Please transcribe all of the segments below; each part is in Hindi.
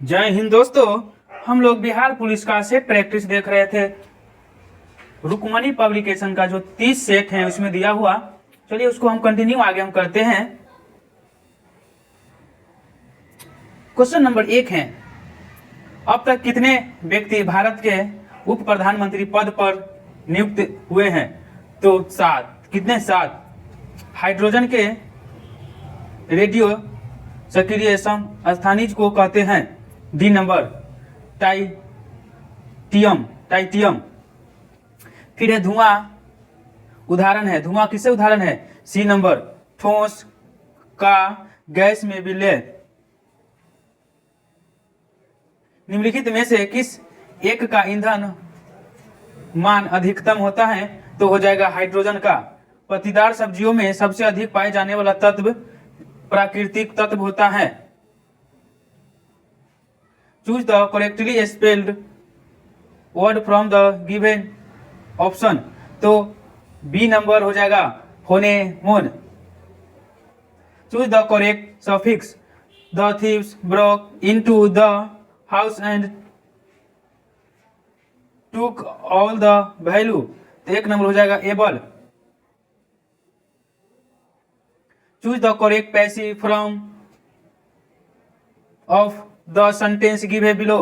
जय हिंद दोस्तों। हम लोग बिहार पुलिस का सेट प्रैक्टिस देख रहे थे। रुकमणी पब्लिकेशन का जो 30 सेट है उसमें दिया हुआ। चलिए उसको हम कंटिन्यू आगे हम करते हैं। क्वेश्चन नंबर 1 है, अब तक कितने व्यक्ति भारत के उप प्रधानमंत्री पद पर नियुक्त हुए हैं? तो 7। कितने? 7। हाइड्रोजन के रेडियो सक्रिय स्थानीज को कहते हैं। D number titanium. फिर है धुआं उदाहरण है। धुआं किससे उदाहरण है? सी नंबर ठोस का गैस में विलय। निम्नलिखित में से किस एक का ईंधन मान अधिकतम होता है? तो हो जाएगा हाइड्रोजन का। पत्तीदार सब्जियों में सबसे अधिक पाए जाने वाला तत्व प्राकृतिक तत्व होता है। Choose the correctly spelled word from the given option. तो बी नंबर हो जाएगा honeymoon. Choose the correct suffix. The thieves broke into the house and took all the value. तो 1 नंबर हो जाएगा able. Choose the correct passive from of the sentence given below.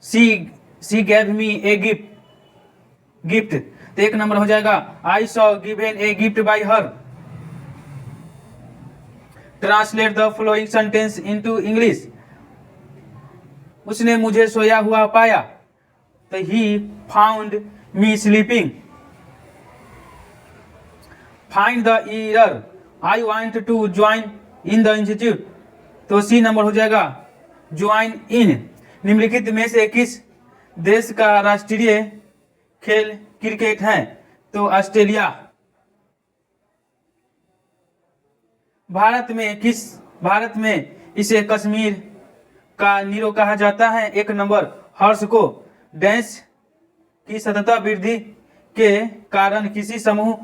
She gave me a gift. तो 1 नंबर हो जाएगा I saw given a gift by her. Translate the following sentence into English. उसने मुझे सोया हुआ पाया। तो he found me sleeping. Find the error. I want to join in the institute. तो सी नंबर हो जाएगा ज्वाइन इन। निम्नलिखित में से किस देश का राष्ट्रीय खेल क्रिकेट है? तो ऑस्ट्रेलिया। भारत में इसे कश्मीर का नीरो कहा जाता है। 1 नंबर हर्ष को। डैश की सतत वृद्धि के कारण किसी समूह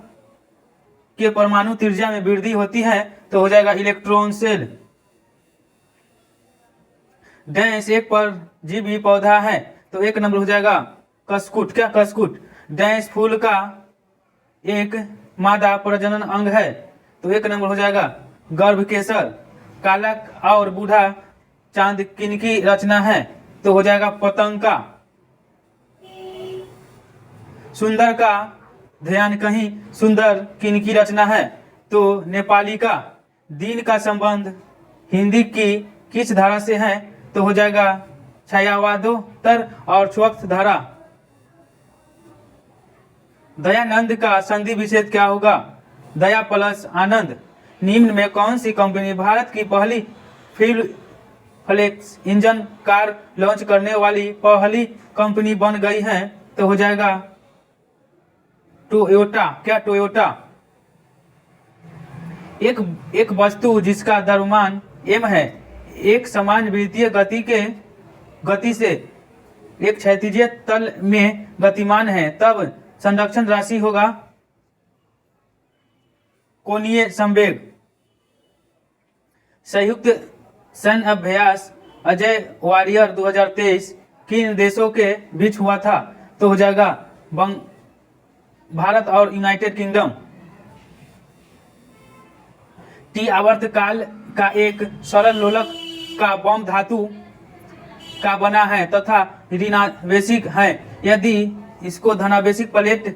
के परमाणु त्रिज्या में वृद्धि होती है। तो हो जाएगा इलेक्ट्रॉन शेल। डैश एक परजीवी पौधा है। तो 1 नंबर हो जाएगा कसकुट। क्या? कसकुट। डैश फूल का एक मादा प्रजनन अंग है। तो 1 नंबर हो जाएगा गर्भकेशर। काला और बूढ़ा चांद किनकी रचना है? तो हो जाएगा पतंग का। सुंदर का ध्यान कहीं सुंदर किनकी रचना है? तो नेपाली का। दिन का संबंध हिंदी की किस धारा से है? तो हो जाएगा छायावादोत्तर और स्वच्छ धारा। दयानंद का संधि विच्छेद क्या होगा? दया प्लस आनंद। निम्न में कौन सी कंपनी भारत की पहली fuel flex engine car launch करने वाली पहली कंपनी बन गई है? तो हो जाएगा टोयोटा। क्या? टोयोटा। एक वस्तु जिसका द्रव्यमान m है एक समान वृत्तीय गति से एक क्षैतिज तल में गतिमान है, तब संरक्षण राशि होगा कोणीय संवेग। संयुक्त सैन्य अभ्यास अजय वॉरियर 2023 किन देशों के बीच हुआ था? तो हो जाएगा भारत और यूनाइटेड किंगडम। टी आवर्तकाल का एक सरल लोलक का बम धातु का बना है तथा ऋणावेशिक है। यदि इसको धनावेशिक प्लेट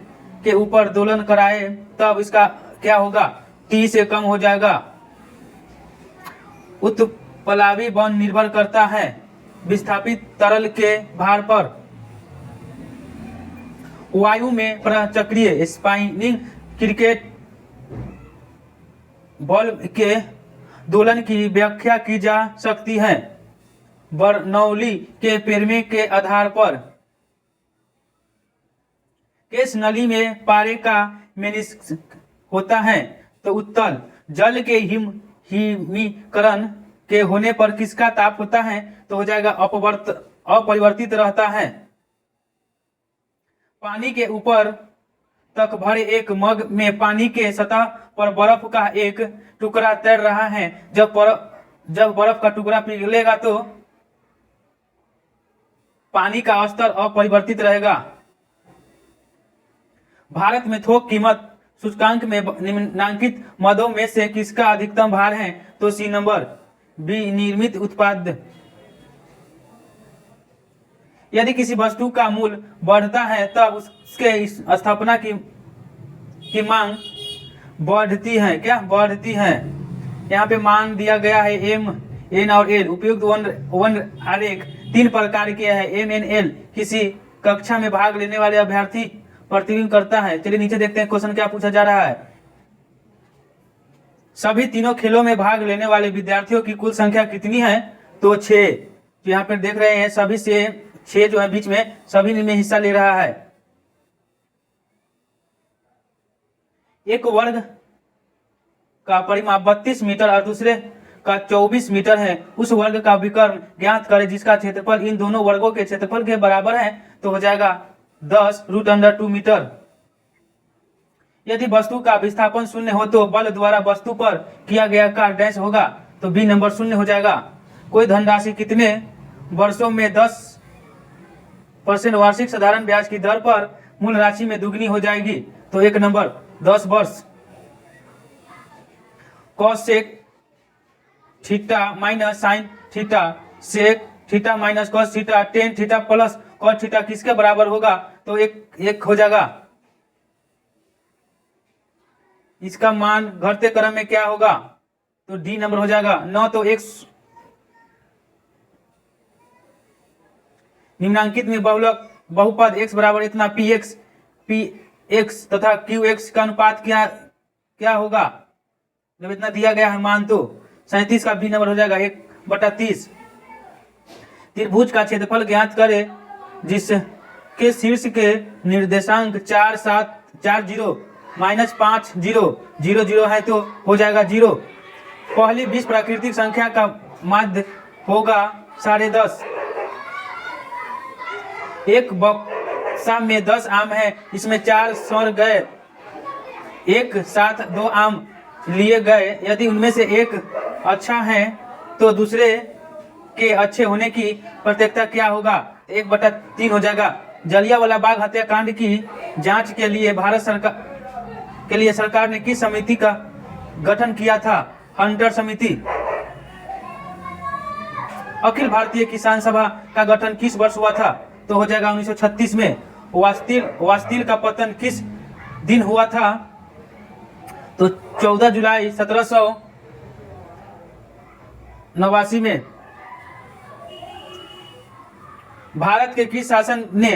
के ऊपर दोलन कराए तब इसका क्या होगा? टी से कम हो जाएगा। उत्प्लावी बल निर्भर करता है विस्थापित तरल के भार पर। वायु में प्रचक्रीय स्पाइनिंग क्रिकेट बल के दोलन की व्याख्या की जा सकती है बर्नौली के पेरमे के आधार पर। किस नली में पारे का मेनिस्क होता है? तो उत्तल। जल के हिमीकरण के होने पर किसका ताप होता है? तो हो जाएगा अपरिवर्तित रहता है। पानी के ऊपर तक भरे एक मग में पानी के सतह पर बर्फ का एक टुकड़ा तैर रहा है। जब बर्फ का टुकड़ा पिघलेगा तो पानी का स्तर अपरिवर्तित रहेगा। भारत में थोक कीमत सूचकांक में निम्नलिखित मदों में से किसका अधिकतम भार है? तो सी नंबर विनिर्मित उत्पाद। यदि किसी वस्तु का मूल्य बढ़ता है तब उसके स्थापना की मांग बढ़ती है। क्या बढ़ती है? यहाँ पे मान दिया गया है एम, एन और एल। उपयुक्त वन आरेख 3 प्रकार के हैं। एम, एन, एल किसी कक्षा में भाग लेने वाले अभ्यर्थी प्रतिबिंब करता है। चलिए नीचे देखते हैं क्वेश्चन क्या पूछा जा रहा है। सभी तीनों खेलों में भाग लेने वाले विद्यार्थियों की कुल संख्या कितनी है? तो 6। तो यहाँ पर देख रहे हैं सभी से 6 जो है बीच में, सभी में हिस्सा ले रहा है। एक वर्ग का परिमाप 32 मीटर और दूसरे का 24 मीटर है। उस वर्ग का विकर्ण ज्ञात करें जिसका क्षेत्रफल इन दोनों वर्गों के क्षेत्रफल के बराबर है। तो हो जाएगा 10√2 मीटर। यदि वस्तु का विस्थापन 0 हो तो बल द्वारा वस्तु पर किया गया कार्य डैश होगा। तो बी नंबर 0 हो जाएगा। कोई धनराशि कितने वर्षों में 10% वार्षिक साधारण ब्याज की दर पर मूल राशि में दुगनी हो जाएगी? तो 1 नंबर 10 वर्ष। Cos sec theta minus sine theta sec theta minus cos theta tan theta plus cos theta किसके बराबर होगा? तो एक हो जाएगा। इसका मान घटते क्रम में क्या होगा? तो डी नंबर हो जाएगा 9। तो x निम्नांकित में बहुपद x बराबर इतना px तथा qx का अनुपात क्या होगा? जब इतना दिया गया है मान तो 37 का बी नंबर हो जाएगा 1/30। त्रिभुज का क्षेत्रफल ज्ञात करें जिसके शीर्ष के निर्देशांक 4, 7, 4, 0 -5, 0, 0, 0 है तो हो जाएगा 0। पहली 20 प्राकृतिक संख्या का माध्य होगा 10.5। एक बक्सा में 10 आम है, इसमें 4 सड़ गए, एक साथ 2 आम लिए गए। यदि उनमें से एक अच्छा है तो दूसरे के अच्छे होने की प्रत्यक्षता क्या होगा? 1/3 हो जाएगा। जलियांवाला बाग हत्याकांड की जांच के लिए सरकार ने किस समिति का गठन किया था? हंटर समिति। अखिल भारतीय किसान सभा का गठन किस वर्ष हुआ था? तो हो जाएगा 1936 में। वास्तिल का पतन किस दिन हुआ था? तो 14 जुलाई 1789 में। भारत के किस शासन ने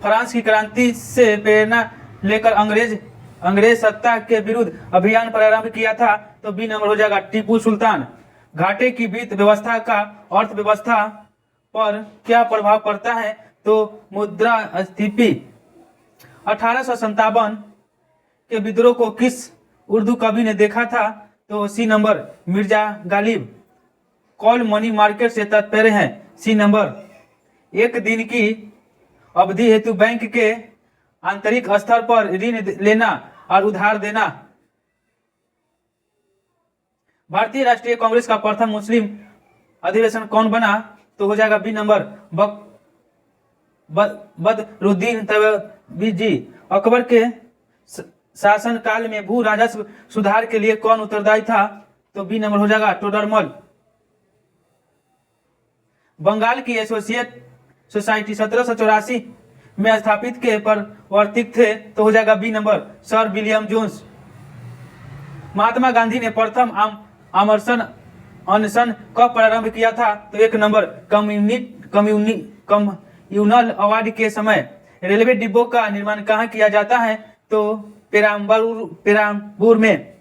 फ्रांस की क्रांति से प्रेरणा लेकर अंग्रेज सत्ता के विरुद्ध अभियान प्रारंभ किया था? तो बी नंबर हो जाएगा टीपू सुल्तान। घाटे की वित्त व्यवस्था का अर्थव्यवस्था पर क्या प्रभाव पड़ता है? तो मुद्रास्फीति। 1857 के विद्रोह को किस उर्दू कवि ने देखा था? तो C number Mirza Ghalib. Call money market से तात्पर्य है? सी नंबर एक दिन की अवधि हेतु बैंक के आंतरिक स्तर पर ऋण लेना और उधार देना। भारतीय राष्ट्रीय कांग्रेस का प्रथम मुस्लिम अधिवेशन कौन बना? तो हो जाएगा बी नंबर बदरुद्दीन तैयबी। अकबर के शासन काल में भू राजस्व सुधार के लिए कौन उत्तरदायी था? तो बी नंबर हो जाएगा टोडरमल। बंगाल की एसोसिएट सोसाइटी 1784 में स्थापित के प्रवर्तक थे? तो हो जाएगा B number sir William Jones. Mahatma Gandhi ने प्रथम आमरण अनशन कब प्रारंभ किया था? तो 1 नंबर कम्युनल अवार्ड के समय। रेलवे डिब्बों का निर्माण कहाँ किया जाता है? तो पेराम्बूर में।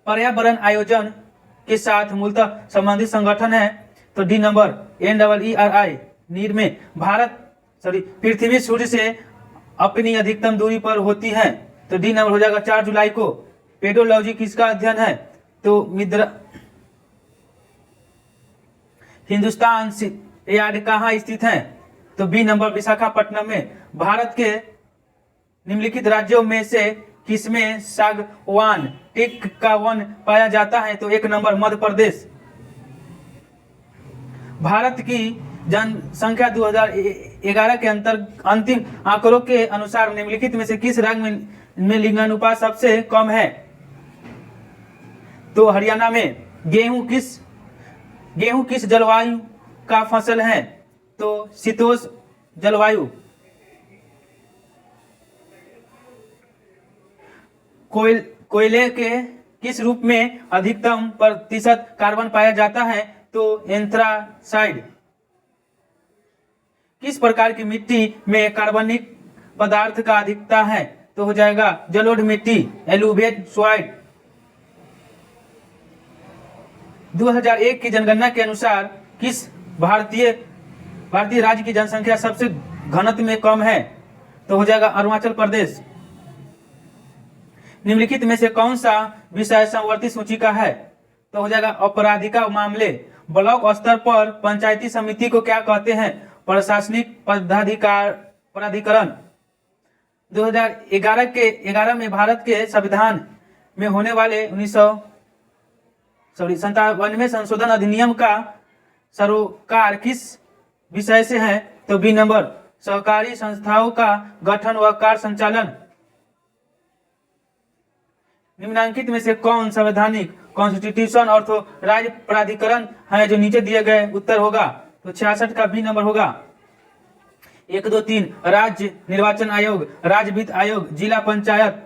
पर्यावरण आयोजन के साथ मूलतः संबंधित संगठन है? तो डी नंबर NEERI। नीर में पृथ्वी सूर्य से अपनी अधिकतम दूरी पर होती है? तो डी नंबर हो जाएगा 4 जुलाई को। पेडोलॉजी किसका अध्ययन है? तो हिंदुस्तान यार्ड कहाँ स्थित है? तो बी नंबर विशाखापट्टनम में। भारत के निम्नलिखित राज्यों में से किसमें सागवान टीक का वन पाया जाता है? तो 1 नंबर मध्य प्रदेश। भारत की जनसंख्या 2011 के अंतिम आंकड़ों के अनुसार निम्नलिखित में से किस राज्य में लिंगानुपात सबसे कम है? तो हरियाणा में। गेहूं किस जलवायु का फसल है? तो शीतोष्ण जलवायु। कोयले के किस रूप में अधिकतम प्रतिशत कार्बन पाया जाता है? तो एंथ्रासाइड। किस प्रकार की मिट्टी में कार्बनिक पदार्थ का अधिकता है? तो हो जाएगा जलोढ़ मिट्टी, एलुवियल सॉइल। 2001 की जनगणना के अनुसार किस भारतीय राज्य की जनसंख्या सबसे घनत्व में कम है? तो हो जाएगा अरुणाचल प्रदेश। निम्नलिखित में से कौन सा विषय समवर्ती सूची का है? तो हो जाएगा आपराधिक मामले। ब्लॉक स्तर पर पंचायती समिति को क्या कहते हैं? प्रशासनिक प्राधिकरण। 2011 में भारत के संविधान में होने वाले 1997वें संशोधन अधिनियम का सरोकार किस विषय से है? तो बी नंबर, सहकारी संस्थाओं का गठन व कार्य संचालन। निम्नलिखित में से कौन संवैधानिक कॉन्स्टिट्यूशन और राज्य प्राधिकरण है? जो नीचे दिए गए उत्तर होगा तो 66 का बी नंबर होगा। 1, 2, 3 राज्य निर्वाचन आयोग, राज्य वित्त आयोग, जिला पंचायत।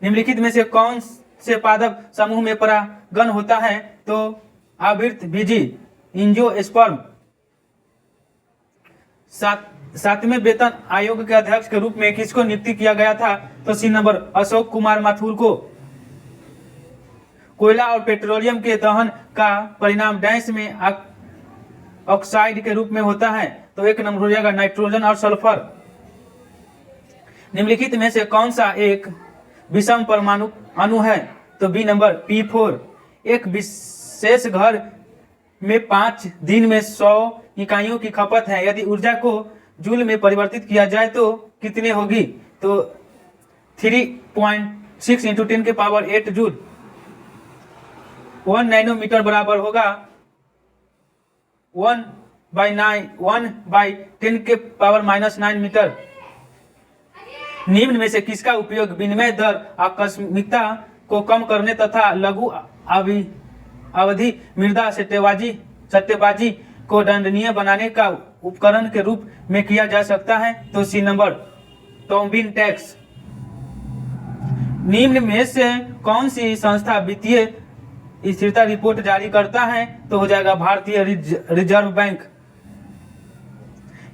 निम्नलिखित में से कौन से पादप समूह में परागण होता है? तो आवृत बीजी, एंजियोस्पर्म। 7वें वेतन आयोग के अध्यक्ष के रूप में किसको नियुक्ति किया गया था? तो सी नंबर, अशोक कुमार माथुर को। कोयला और पेट्रोलियम के दहन का परिणाम डैश में ऑक्साइड के रूप में होता है? तो 1 नंबर हो जाएगा नाइट्रोजन और सल्फर। निम्नलिखित में से कौन सा एक विषम परमाणु अणु है? तो बी नंबर, P4। एक विशेष घर में 5 दिन में 100 इकाइयों की खपत है। यदि ऊर्जा को जूल में परिवर्तित किया जाए तो कितने होगी? तो 3.6 × 10⁸ जूल। 1 नैनोमीटर बराबर होगा 1/10⁻⁹ मीटर। निम्न में से किसका उपयोग विनिमय दर आकस्मिकता को कम करने तथा लघु अवधि मृदा सट्टेबाजी को दंडनीय बनाने का उपकरण के रूप में किया जा सकता है? तो सी नंबर, टोबिन टैक्स। निम्न में से कौन सी संस्था वित्तीय स्थिरता रिपोर्ट जारी करता है? तो हो जाएगा भारतीय रिजर्व बैंक।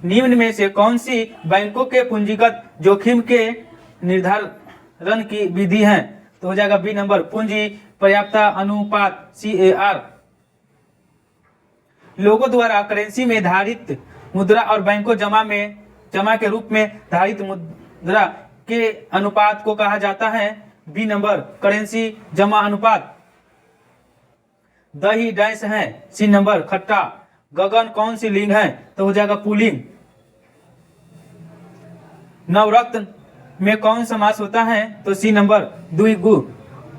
निम्न में से कौन सी बैंकों के पूंजीगत जोखिम के निर्धारण की विधि है? तो हो जाएगा बी नंबर, पूंजी पर्याप्तता अनुपात, CAR। लोगों द्वारा करेंसी में धारित मुद्रा और बैंकों जमा के रूप में धारित मुद्रा के अनुपात को कहा जाता है? बी नंबर, करेंसी जमा अनुपात। दही डैश है? सी नंबर, खट्टा। गगन कौन सी लिंग है? तो हो जाएगा पुल्लिंग। नवरत्न में कौन समास होता है? तो सी नंबर, द्विगु।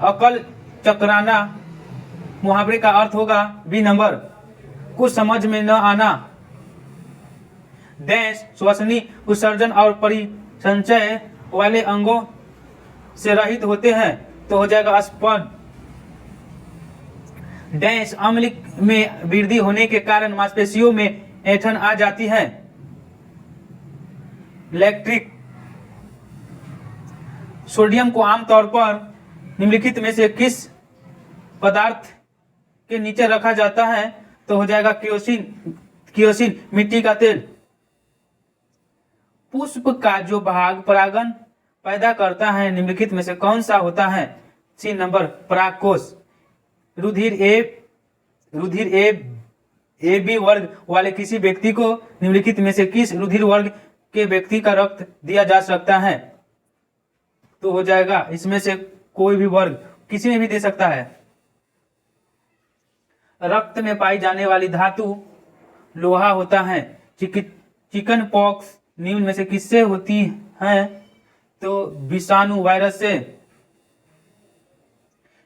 अकल चक्राना मुहावरे का अर्थ होगा बी नंबर, कुछ समझ में न आना। डैश श्वसनी उत्सर्जन और परिसंचय वाले अंगों से रहित होते हैं? तो हो जाएगा स्पर्म। डैश अम्ल में वृद्धि होने के कारण मांसपेशियों में ऐंठन आ जाती है? लैक्टिक। सोडियम को आमतौर पर निम्नलिखित में से किस पदार्थ के नीचे रखा जाता है? तो हो जाएगा किरोसिन, मिट्टी का तेल। पुष्प का जो भाग परागण पैदा करता है निम्नलिखित में से कौन सा होता है? सी नंबर, परागकोश। रुधिर ए बी वर्ग वाले किसी व्यक्ति को निम्नलिखित में से किस रुधिर वर्ग के व्यक्ति का रक्त दिया जा सकता है? तो हो जाएगा इसमें से कोई भी वर्ग, किसी में भी दे सकता है। रक्त में पाई जाने वाली धातु लोहा होता है। चिकन पॉक्स निम्न में से किससे होती है? तो विषाणु वायरस से।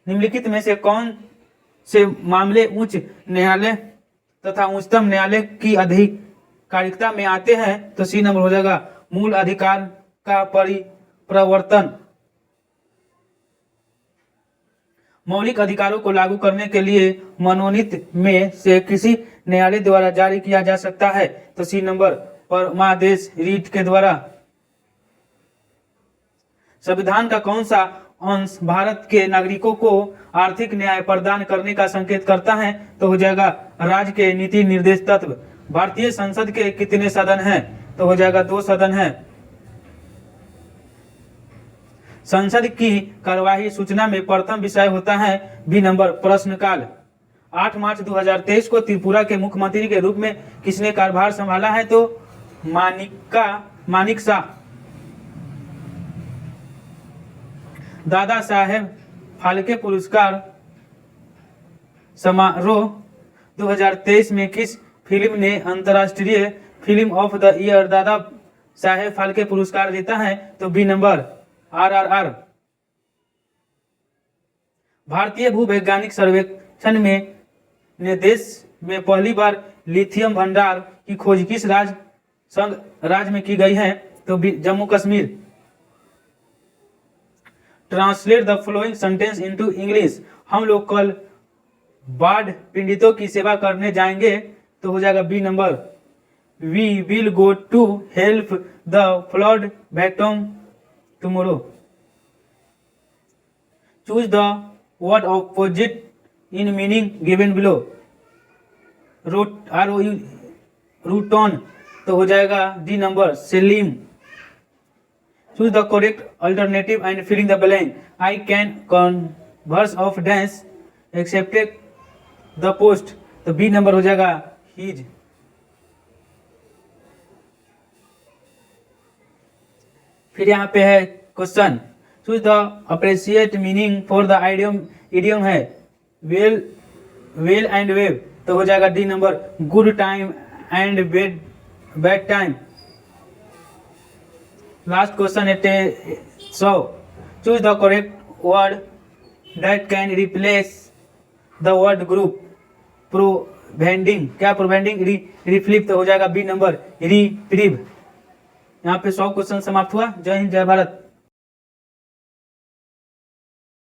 निम्नलिखित में से कौन से मामले उच्च न्यायालय तथा उच्चतम न्यायालय की आधिकारिकता में आते हैं तो सी नंबर हो जाएगा मूल अधिकार का परिप्रवर्तन। मौलिक अधिकारों को लागू करने के लिए मनोनीत में से किसी न्यायालय द्वारा जारी किया जा सकता है तो सी नंबर परमादेश रीट के द्वारा। संविधान का कौन सा अंश भारत के नागरिकों को आर्थिक न्याय प्रदान करने का संकेत करता है तो हो जाएगा राज्य के नीति निर्देश तत्व। भारतीय संसद के कितने सदन हैं तो हो जाएगा 2 सदन हैं। संसद की कार्यवाही सूचना में प्रथम विषय होता है बी नंबर प्रश्नकाल। 8 मार्च 2023 को त्रिपुरा के मुख्यमंत्री के रूप में किसने कार्यभार संभाला है तो मानिक शाह। दादा साहेब फाल्के पुरस्कार समारोह 2023 में किस फिल्म ने अंतर्राष्ट्रीय film of the year Dada Saheb Phalke पुरस्कार जीता है तो बी नंबर RRR। भारतीय भूवैज्ञानिक सर्वेक्षण में देश में पहली बार लिथियम भंडार की खोज किस राज्य में की गई है तो Jammu Kashmir. Translate the following sentence into English. हम लोग कल बाढ़ पीड़ितों की सेवा करने जाएंगे तो हो जाएगा B number we will go to help the flood victim tomorrow. Choose the word opposite in meaning given below. Rotten तो हो जाएगा डी नंबर सेलिम। Choose the correct alternative and filling the blank. I can converse of dance accepted the post तो बी नंबर हो जाएगा his। फिर यहाँ पे है question choose the appreciate meaning for the idiom है वेल एंड वेव तो हो जाएगा D number good time and bad time. Last question है so choose the correct word that can replace the word group providing. क्या प्रोवेंडिंग रिफ्लिप तो हो जाएगा बी नंबर रिप्रीव। यहाँ पे 100 क्वेश्चन समाप्त हुआ। जय हिंद जय भारत।